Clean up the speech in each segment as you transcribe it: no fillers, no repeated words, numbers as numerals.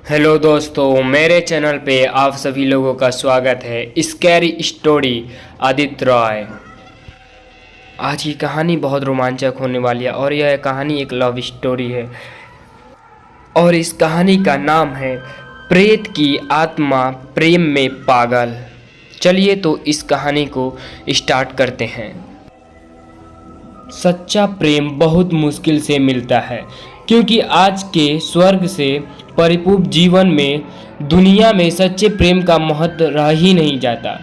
Hello दोस्तों, मेरे channel पे आप सभी लोगों का स्वागत है। Scary story Aditya Roy. आज की कहानी बहुत रोमांचक होने वाली है और यह कहानी एक लव स्टोरी है और इस कहानी का नाम है प्रेत की आत्मा प्रेम में पागल। चलिए तो इस कहानी को स्टार्ट करते हैं। सच्चा प्रेम बहुत मुश्किल से मिलता है क्योंकि आज के स्वर्ग से परिपूर्ण जीवन में दुनिया में सच्चे प्रेम का महत्व रह ही नहीं जाता।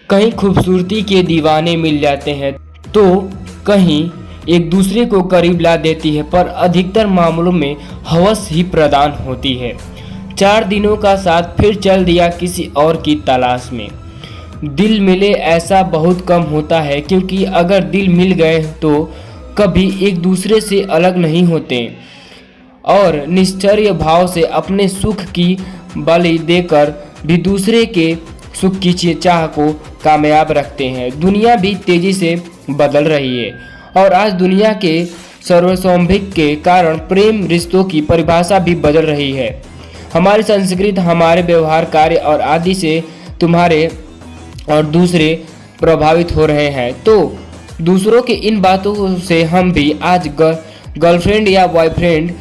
कहीं खूबसूरती के दीवाने मिल जाते हैं तो कहीं एक दूसरे को करीब ला देती है, पर अधिकतर मामलों में हवस ही प्रदान होती है। 4 दिनों का साथ फिर चल दिया किसी और की तलाश में। दिल मिले ऐसा बहुत कम होता है क्योंकि अगर दिल मिल गए तो कभी एक दूसरे से अलग नहीं होते और निश्चर्य भाव से अपने सुख की बलि देकर भी दूसरे के सुख की चाह को कामयाब रखते हैं। दुनिया भी तेजी से बदल रही है और आज दुनिया के सर्वसौंभिक के कारण प्रेम रिश्तों की परिभाषा भी बदल रही है। हमारी संस्कृति, हमारे व्यवहार, कार्य और आदि से तुम्हारे और दूसरे प्रभावित हो रहे हैं, तो दूसरों के इन बातों से हम भी आज गर्लफ्रेंड या बॉयफ्रेंड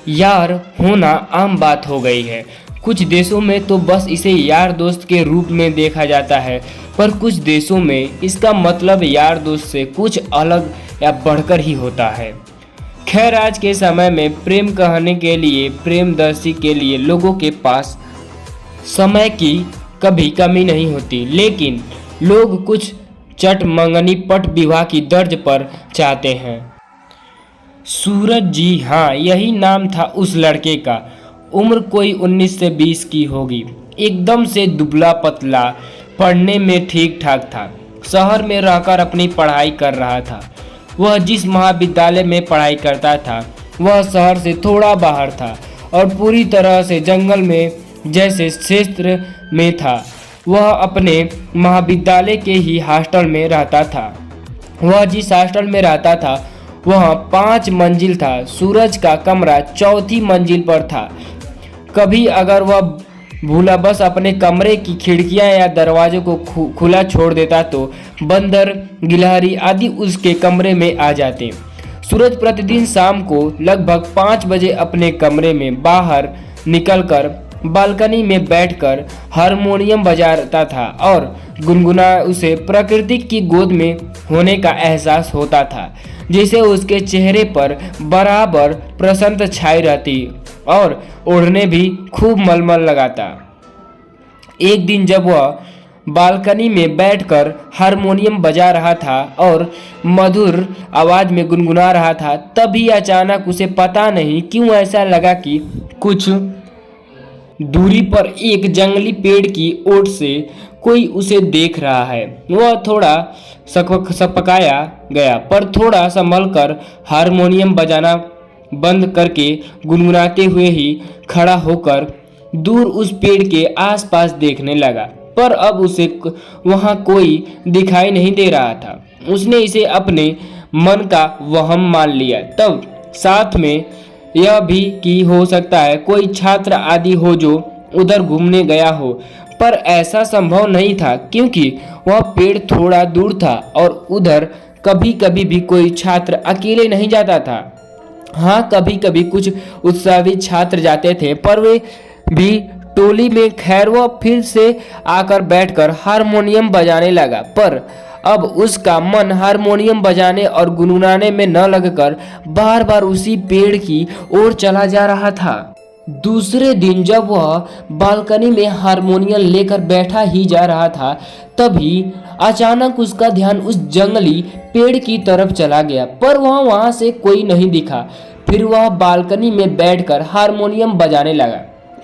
यार होना आम बात हो गई है। कुछ देशों में तो बस इसे यार दोस्त के रूप में देखा जाता है, पर कुछ देशों में इसका मतलब यार दोस्त से कुछ अलग या बढ़कर ही होता है। खैर, आज के समय में प्रेम कहने के लिए, प्रेमदर्शी के लिए लोगों के पास समय की कभी कमी नहीं होती, लेकिन लोग कुछ चट मंगनी पट विवाह की दर्ज पर चाहते हैं। सूरज, जी हाँ, यही नाम था उस लड़के का। उम्र कोई 19 से 20 की होगी। एकदम से दुबला पतला, पढ़ने में ठीक ठाक था। शहर में रहकर अपनी पढ़ाई कर रहा था। वह जिस महाविद्यालय में पढ़ाई करता था वह शहर से थोड़ा बाहर था और पूरी तरह से जंगल में जैसे क्षेत्र में था। वह अपने महाविद्यालय के ही हॉस्टल में रहता था। वह जिस हॉस्टल में रहता था वह 5 मंजिल था। सूरज का कमरा 4थी मंजिल पर था। कभी अगर वह भूला बस अपने कमरे की खिड़कियां या दरवाजों को खुला छोड़ देता तो बंदर, गिलहरी आदि उसके कमरे में आ जाते। सूरज प्रतिदिन शाम को लगभग 5 बजे अपने कमरे में बाहर निकलकर बालकनी में बैठकर हारमोनियम बजाता था और गुनगुना। उसे प्रकृति की गोद में होने का एहसास होता था, जिसे उसके चेहरे पर बराबर प्रसन्नता छाई रहती और ओढ़ने भी खूब मलमल लगाता। एक दिन जब वह बालकनी में बैठकर हारमोनियम बजा रहा था और मधुर आवाज में गुनगुना रहा था, तभी अचानक उसे पता नहीं क्यों ऐसा लगा कि कुछ दूरी पर एक जंगली पेड़ की ओट से कोई उसे देख रहा है। वह थोड़ा सपकाया गया, पर थोड़ा संभलकर हारमोनियम बजाना बंद करके गुनगुनाते हुए ही खड़ा होकर दूर उस पेड़ के आसपास देखने लगा, पर अब उसे वहां कोई दिखाई नहीं दे रहा था। उसने इसे अपने मन का वहम मान लिया। तब साथ में यह भी कि हो सकता है कोई छात्र आदि हो जो उधर घूमने गया हो, पर ऐसा संभव नहीं था क्योंकि वह पेड़ थोड़ा दूर था और उधर कभी कभी भी कोई छात्र अकेले नहीं जाता था। हाँ, कभी कभी कुछ उत्साहित छात्र जाते थे, पर वे भी टोली में। खैर, वह फिर से आकर बैठकर हारमोनियम बजाने लगा, पर अब उसका मन हारमोनियम बजाने और गुनगुनाने में न लगकर बार बार उसी पेड़ की ओर चला जा रहा था। दूसरे दिन जब वह बालकनी में हारमोनियम लेकर बैठा ही जा रहा था, तभी अचानक उसका ध्यान उस जंगली पेड़ की तरफ चला गया, पर वहां से कोई नहीं दिखा। फिर वह बालकनी में बैठकर हारमोनियम बजाने लगा,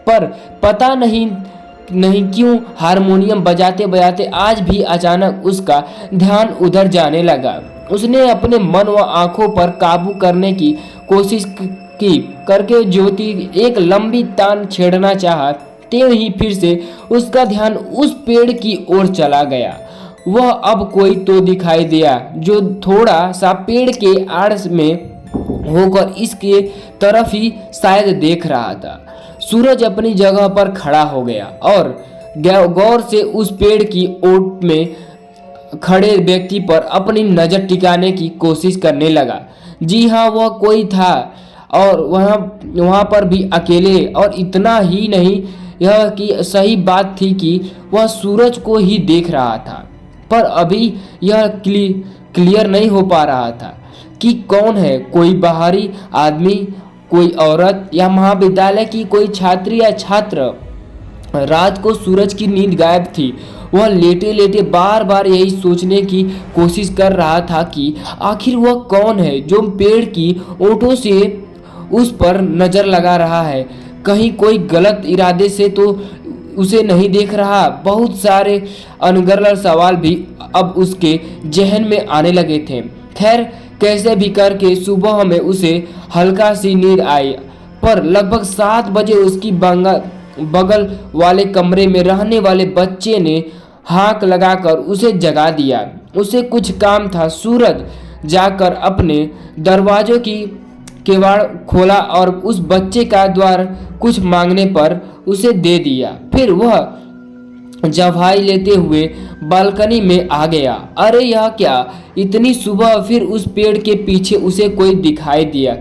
पर पता नहीं क्यों हारमोनियम बजाते बजाते आज भी अचानक उसका ध्यान उधर जाने लगा। उसने अपने मन व आंखों पर काबू करने की कोशिश की करके ज्योति एक लंबी तान छेड़ना चाहा, त्यों ही फिर से उसका ध्यान उस पेड़ की ओर चला गया। वह अब कोई तो दिखाई दिया जो थोड़ा सा पेड़ के आड़ में होकर इसके तरफ ही शायद देख रहा था। सूरज अपनी जगह पर खड़ा हो गया और गौर से उस पेड़ की ओट में खड़े व्यक्ति पर अपनी नज़र टिकाने की कोशिश करने लगा। जी हाँ, वह कोई था और वहाँ पर भी अकेले। और इतना ही नहीं, यह कि सही बात थी कि वह सूरज को ही देख रहा था, पर अभी यह क्लियर नहीं हो पा रहा था कि कौन है, कोई बाहरी आदमी, कोई औरत, या महाविद्यालय की कोई छात्री या छात्र। रात को सूरज की नींद गायब थी। वह लेटे लेटे बार बार यही सोचने की कोशिश कर रहा था कि आखिर वह कौन है जो पेड़ की ओटों से उस पर नज़र लगा रहा है। कहीं कोई गलत इरादे से तो उसे नहीं देख रहा। बहुत सारे अनगढ़ सवाल भी अब उसके जहन में आने लगे थे। खैर, कैसे भी करके सुबह में उसे हल्का सी नींद आई, पर लगभग 7 बजे उसकी बगल वाले कमरे में रहने वाले बच्चे ने हाँक लगाकर उसे जगा दिया। उसे कुछ काम था। सूरज जाकर अपने दरवाजों की केवाड़ खोला और उस बच्चे का द्वार कुछ मांगने पर उसे दे दिया। फिर वह जवाई लेते हुए बालकनी में आ गया। अरे यह क्या, इतनी सुबह! फिर उस पेड़ के पीछे उसे कोई दिखाई दिया,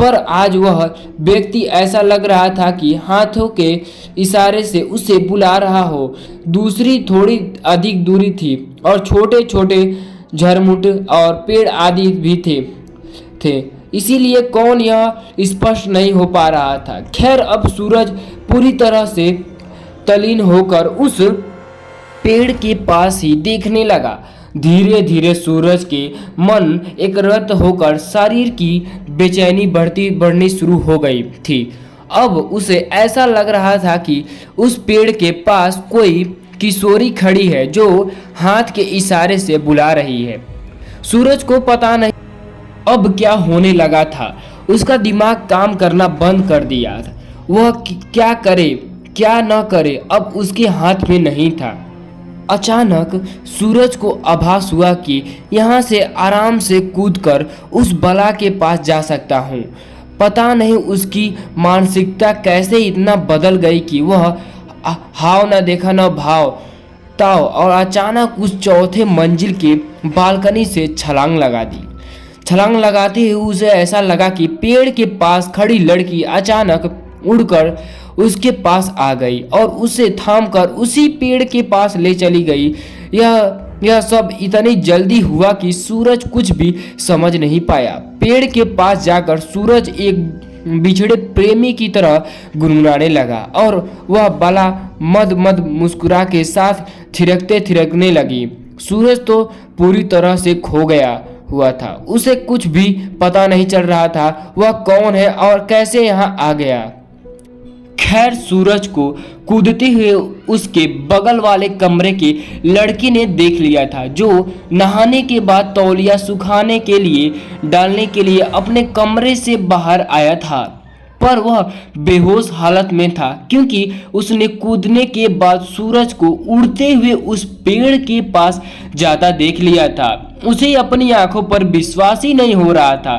पर आज वह व्यक्ति ऐसा लग रहा था कि हाथों के इशारे से उसे बुला रहा हो। दूसरी थोड़ी अधिक दूरी थी और छोटे छोटे झरमुट और पेड़ आदि भी थे, इसीलिए कौन यह स्पष्ट नहीं हो पा रहा था। खैर, अब सूरज पूरी तरह से तल्लीन होकर उस पेड़ के पास ही देखने लगा। धीरे धीरे सूरज के मन एकरत होकर शरीर की बेचैनी बढ़नी शुरू हो गई थी। अब उसे ऐसा लग रहा था कि उस पेड़ के पास कोई किशोरी खड़ी है जो हाथ के इशारे से बुला रही है। सूरज को पता नहीं अब क्या होने लगा था। उसका दिमाग काम करना बंद कर दिया था। वह क्या करे क्या न करे, अब उसके हाथ में नहीं था। अचानक सूरज को आभास हुआ कि यहाँ से आराम से कूदकर उस बला के पास जा सकता हूँ। पता नहीं उसकी मानसिकता कैसे इतना बदल गई कि वह हाव न देखा न भाव ताव और अचानक उस चौथे मंजिल के बालकनी से छलांग लगा दी। छलांग लगाते हुए उसे ऐसा लगा कि पेड़ के पास खड़ी लड़की अचानक उड़कर उसके पास आ गई और उसे थामकर उसी पेड़ के पास ले चली गई। यह सब इतनी जल्दी हुआ कि सूरज कुछ भी समझ नहीं पाया। पेड़ के पास जाकर सूरज एक बिछड़े प्रेमी की तरह गुनगुनाने लगा और वह बाला मद मुस्कुरा के साथ थिरकने लगी। सूरज तो पूरी तरह से खो गया हुआ था। उसे कुछ भी पता नहीं चल रहा था वह कौन है और कैसे यहाँ आ गया। खैर, सूरज को कूदते हुए उसके बगल वाले कमरे के लड़की ने देख लिया था, जो नहाने के बाद तौलिया सुखाने के लिए डालने के लिए अपने कमरे से बाहर आया था। पर वह बेहोश हालत में था क्योंकि उसने कूदने के बाद सूरज को उड़ते हुए उस पेड़ के पास जाता देख लिया था। उसे अपनी आंखों पर विश्वास ही नहीं हो रहा था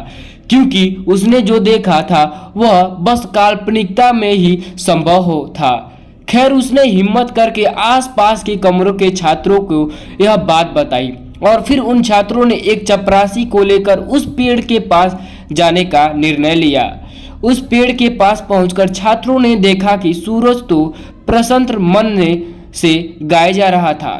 क्योंकि उसने जो देखा था वह बस काल्पनिकता में ही संभव था। खैर, उसने हिम्मत करके आसपास के कमरों के छात्रों को यह बात बताई और फिर उन छात्रों ने एक चपरासी को लेकर उस पेड़ के पास जाने का निर्णय लिया। उस पेड़ के पास पहुंचकर छात्रों ने देखा कि सूरज तो प्रसन्न मन से गाया जा रहा था,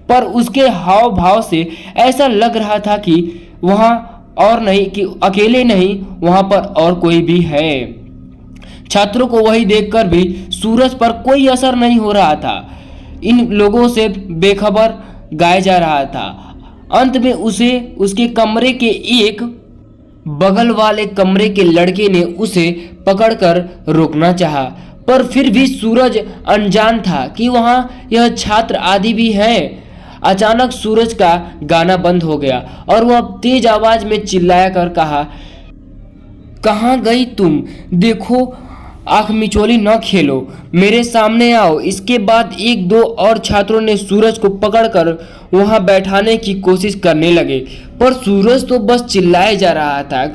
पर उसके हाव भाव से ऐसा लग रहा था कि वहाँ और नहीं कि अकेले नहीं, वहां पर और कोई भी है। छात्रों को वही देखकर भी सूरज पर कोई असर नहीं हो रहा था। इन लोगों से बेखबर गाया जा रहा था। अंत में उसे उसके कमरे के एक बगल वाले कमरे के लड़के ने उसे पकड़कर रोकना चाहा, पर फिर भी सूरज अनजान था कि वहां यह छात्र आदि भी है। अचानक सूरज का गाना बंद हो गया और वह तेज आवाज में चिल्लाया कर कहा, कहाँ गई तुम? देखो, आंख मिचोली न खेलो, मेरे सामने आओ। इसके बाद एक दो और छात्रों ने सूरज को पकड़कर वहां बैठाने की कोशिश करने लगे, पर सूरज तो बस चिल्लाए जा रहा था,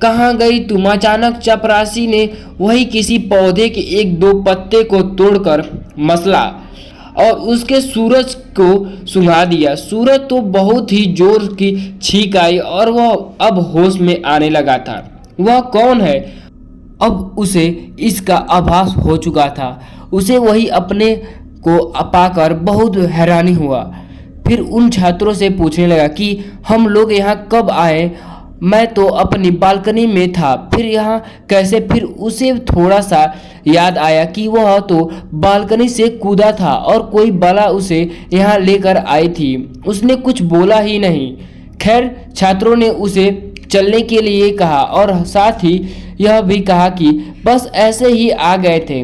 कहाँ गई तुम? अचानक चपरासी ने वही किसी पौधे के एक दो पत्ते को तोड़कर मसला और उसके सूरज को सुंघा दिया। सूरज तो बहुत ही जोर की छींक आई और वह अब होश में आने लगा था। वह कौन है? अब उसे इसका आभास हो चुका था। उसे वही अपने को पाकर बहुत हैरानी हुआ। फिर उन छात्रों से पूछने लगा कि हम लोग यहाँ कब आए? मैं तो अपनी बालकनी में था, फिर यहाँ कैसे? फिर उसे थोड़ा सा याद आया कि वह तो बालकनी से कूदा था और कोई बला उसे यहाँ लेकर आई थी। उसने कुछ बोला ही नहीं। खैर, छात्रों ने उसे चलने के लिए कहा और साथ ही यह भी कहा कि बस ऐसे ही आ गए थे,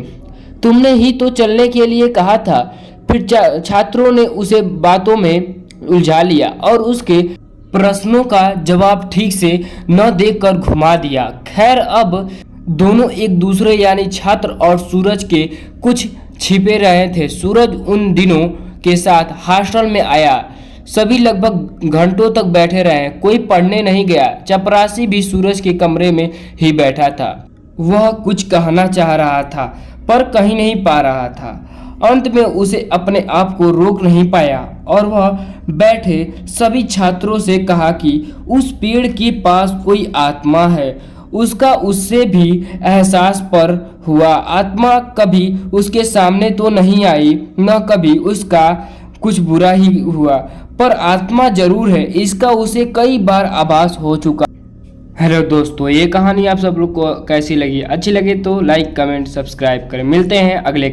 तुमने ही तो चलने के लिए कहा था। फिर छात्रों ने उसे बातों में उलझा लिया और उसके प्रश्नों का जवाब ठीक से न देकर घुमा दिया। खैर, अब दोनों एक दूसरे यानी छात्र और सूरज के कुछ छिपे रहे थे। सूरज उन दिनों के साथ हॉस्टल में आया। सभी लगभग घंटों तक बैठे रहे, कोई पढ़ने नहीं गया। चपरासी भी सूरज के कमरे में ही बैठा था। वह कुछ कहना चाह रहा था पर कहीं नहीं पा रहा था। अंत में उसे अपने आप को रोक नहीं पाया और वह बैठे सभी छात्रों से कहा कि उस पेड़ के पास कोई आत्मा है। उसका उससे भी एहसास पर हुआ। आत्मा कभी उसके सामने तो नहीं आई, न कभी उसका कुछ बुरा ही हुआ, पर आत्मा जरूर है, इसका उसे कई बार आभास हो चुका। हेलो दोस्तों, ये कहानी आप सब लोग को कैसी लगी? अच्छी लगे तो लाइक, कमेंट, सब्सक्राइब करें। मिलते हैं अगले